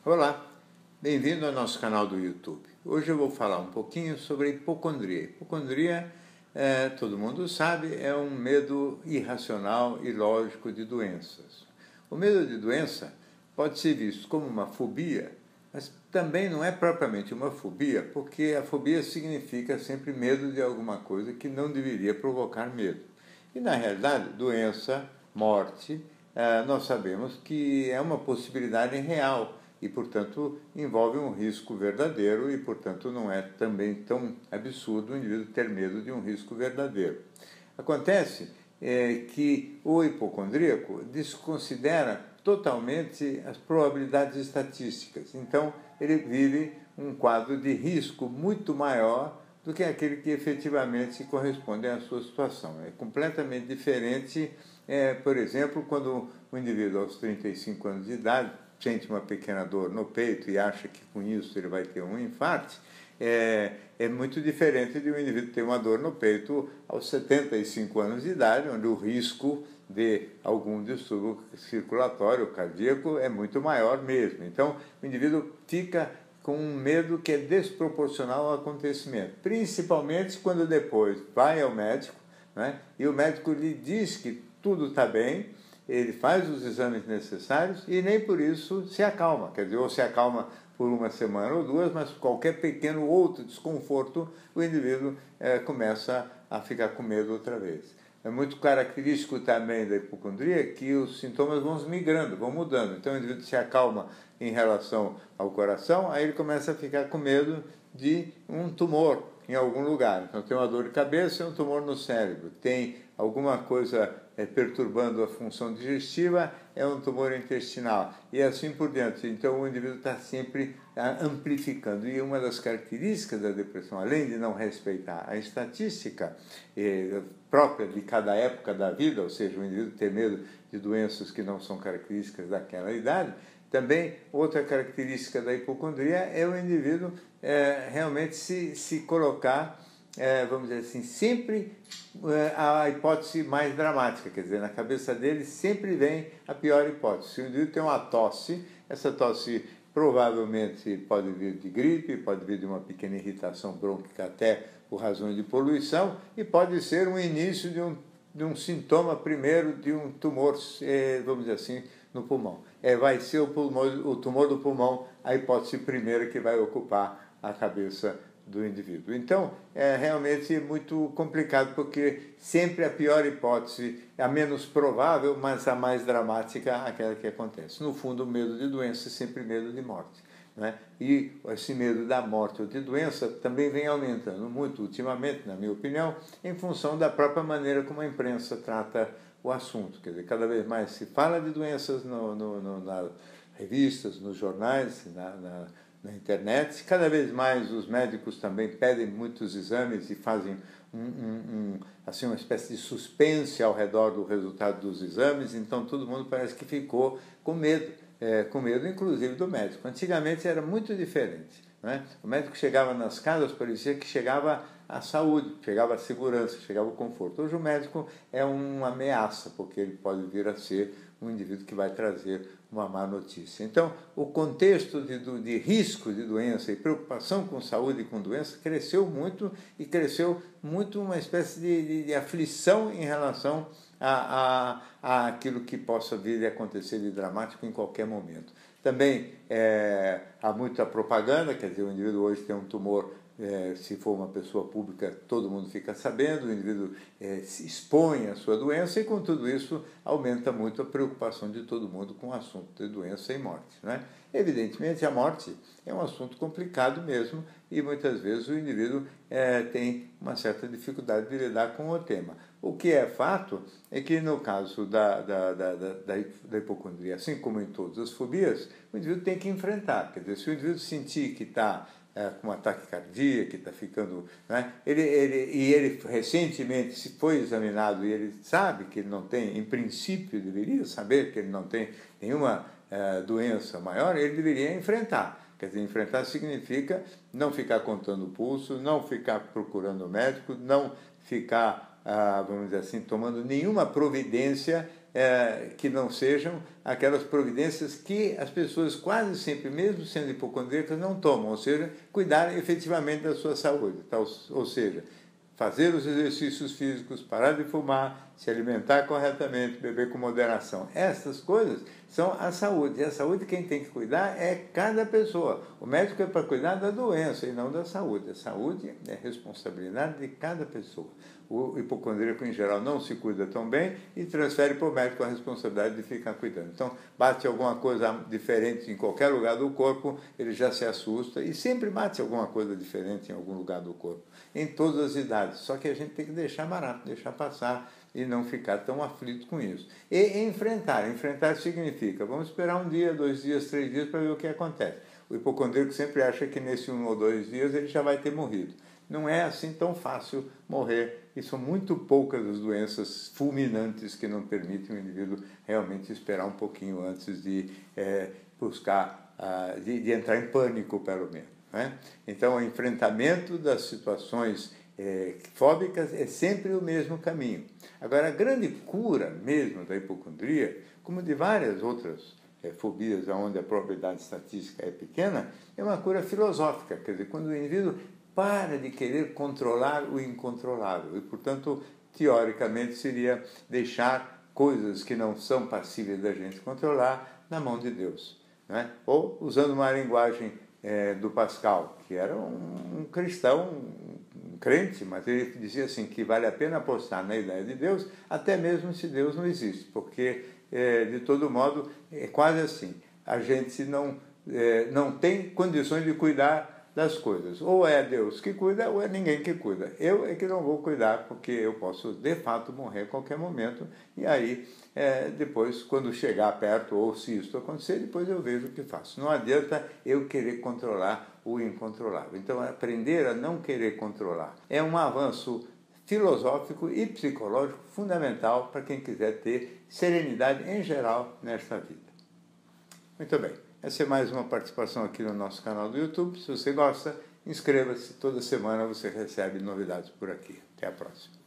Olá, bem-vindo ao nosso canal do YouTube. Hoje eu vou falar um pouquinho sobre hipocondria. Hipocondria, todo mundo sabe, é um medo irracional e lógico de doenças. O medo de doença pode ser visto como uma fobia, mas também não é propriamente uma fobia, porque a fobia significa sempre medo de alguma coisa que não deveria provocar medo. E, na realidade, doença, morte, nós sabemos que é uma possibilidade real e, portanto, envolve um risco verdadeiro e, portanto, não é também tão absurdo o indivíduo ter medo de um risco verdadeiro. Acontece que o hipocondríaco desconsidera totalmente as probabilidades estatísticas. Então, ele vive um quadro de risco muito maior do que aquele que efetivamente corresponde à sua situação. É completamente diferente, por exemplo, quando o indivíduo aos 35 anos de idade sente uma pequena dor no peito e acha que com isso ele vai ter um infarto, é muito diferente de um indivíduo ter uma dor no peito aos 75 anos de idade, onde o risco de algum distúrbio circulatório cardíaco é muito maior mesmo. Então, o indivíduo fica com um medo que é desproporcional ao acontecimento, principalmente quando depois vai ao médico, né, e o médico lhe diz que tudo está bem, ele faz os exames necessários e nem por isso se acalma, quer dizer, ou se acalma por uma semana ou duas, mas qualquer pequeno outro desconforto, o indivíduo começa a ficar com medo outra vez. É muito característico também da hipocondria que os sintomas vão migrando, vão mudando. Então o indivíduo se acalma em relação ao coração, aí ele começa a ficar com medo de um tumor em algum lugar. Então tem uma dor de cabeça e um tumor no cérebro. Tem alguma coisa perturbando a função digestiva, é um tumor intestinal. E assim por diante. Então o indivíduo está sempre amplificando. E uma das características da depressão, além de não respeitar a estatística própria de cada época da vida, ou seja, o indivíduo ter medo de doenças que não são características daquela idade, também outra característica da hipocondria é o indivíduo realmente se colocar, vamos dizer assim, sempre a hipótese mais dramática, quer dizer, na cabeça dele sempre vem a pior hipótese. Se o indivíduo tem uma tosse, essa tosse provavelmente pode vir de gripe, pode vir de uma pequena irritação brônquica até por razões de poluição e pode ser um início de um sintoma primeiro de um tumor, vamos dizer assim, no pulmão. Vai ser o tumor do pulmão a hipótese primeira que vai ocupar a cabeça do indivíduo. Então, é realmente muito complicado, porque sempre a pior hipótese, a menos provável, mas a mais dramática, aquela que acontece. No fundo, o medo de doença é sempre medo de morte, né? E esse medo da morte ou de doença também vem aumentando muito ultimamente, na minha opinião, em função da própria maneira como a imprensa trata o assunto. Quer dizer, cada vez mais se fala de doenças nas revistas, nos jornais, na internet. Cada vez mais os médicos também pedem muitos exames e fazem assim, uma espécie de suspense ao redor do resultado dos exames. Então todo mundo parece que ficou com medo inclusive do médico. Antigamente era muito diferente, né? O médico chegava nas casas, parecia que chegava a saúde, chegava a segurança, chegava o conforto. Hoje o médico é uma ameaça, porque ele pode vir a ser um indivíduo que vai trazer uma má notícia. Então, o contexto de risco de doença e preocupação com saúde e com doença cresceu muito, e cresceu muito uma espécie de aflição em relação a aquilo que possa vir a acontecer de dramático em qualquer momento. Também há muita propaganda, quer dizer, o indivíduo hoje tem um tumor, se for uma pessoa pública, todo mundo fica sabendo, o indivíduo se expõe à sua doença, e com tudo isso aumenta muito a preocupação de todo mundo com o assunto de doença e morte, né? Evidentemente, a morte é um assunto complicado mesmo, e muitas vezes o indivíduo tem uma certa dificuldade de lidar com o tema. O que é fato é que, no caso da hipocondria, assim como em todas as fobias, o indivíduo tem que enfrentar. Quer dizer, se o indivíduo sentir que está com um ataque cardíaco, que está ficando, né, ele recentemente se foi examinado e ele sabe que ele não tem, em princípio deveria saber que ele não tem nenhuma doença maior, ele deveria enfrentar. Quer dizer, enfrentar significa não ficar contando o pulso, não ficar procurando o médico, não ficar, vamos dizer assim, tomando nenhuma providência que não sejam aquelas providências que as pessoas quase sempre, mesmo sendo hipocondríacas, não tomam, ou seja, cuidar efetivamente da sua saúde, tá? Ou seja, fazer os exercícios físicos, parar de fumar, se alimentar corretamente, beber com moderação. Essas coisas são a saúde. E a saúde quem tem que cuidar é cada pessoa. O médico é para cuidar da doença e não da saúde. A saúde é responsabilidade de cada pessoa. O hipocondríaco, em geral, não se cuida tão bem e transfere para o médico a responsabilidade de ficar cuidando. Então, bate alguma coisa diferente em qualquer lugar do corpo, ele já se assusta e sempre bate alguma coisa diferente em algum lugar do corpo, em todas as idades. Só que a gente tem que deixar barato, deixar passar e não ficar tão aflito com isso. E enfrentar. Enfrentar significa, vamos esperar um dia, 2 dias, 3 dias para ver o que acontece. O hipocondríaco sempre acha que nesse 1 ou 2 dias ele já vai ter morrido. Não é assim tão fácil morrer, e são muito poucas as doenças fulminantes que não permitem o indivíduo realmente esperar um pouquinho antes de buscar, de entrar em pânico, pelo menos. Né? Então, o enfrentamento das situações fóbicas é sempre o mesmo caminho. Agora, a grande cura mesmo da hipocondria, como de várias outras fobias onde a probabilidade estatística é pequena, é uma cura filosófica, quer dizer, quando o indivíduo para de querer controlar o incontrolável e, portanto, teoricamente seria deixar coisas que não são passíveis da gente controlar na mão de Deus. Né? Ou, usando uma linguagem do Pascal, que era um cristão, um crente, mas ele dizia assim, que vale a pena apostar na ideia de Deus, até mesmo se Deus não existe, porque, de todo modo, é quase assim, a gente não tem condições de cuidar das coisas. Ou é Deus que cuida, ou é ninguém que cuida. Eu é que não vou cuidar, porque eu posso, de fato, morrer a qualquer momento, e aí, depois, quando chegar perto, ou se isso acontecer, depois eu vejo o que faço. Não adianta eu querer controlar o incontrolável. Então, aprender a não querer controlar é um avanço filosófico e psicológico fundamental para quem quiser ter serenidade em geral nesta vida. Muito bem. Essa é mais uma participação aqui no nosso canal do YouTube. Se você gosta, inscreva-se. Toda semana você recebe novidades por aqui. Até a próxima.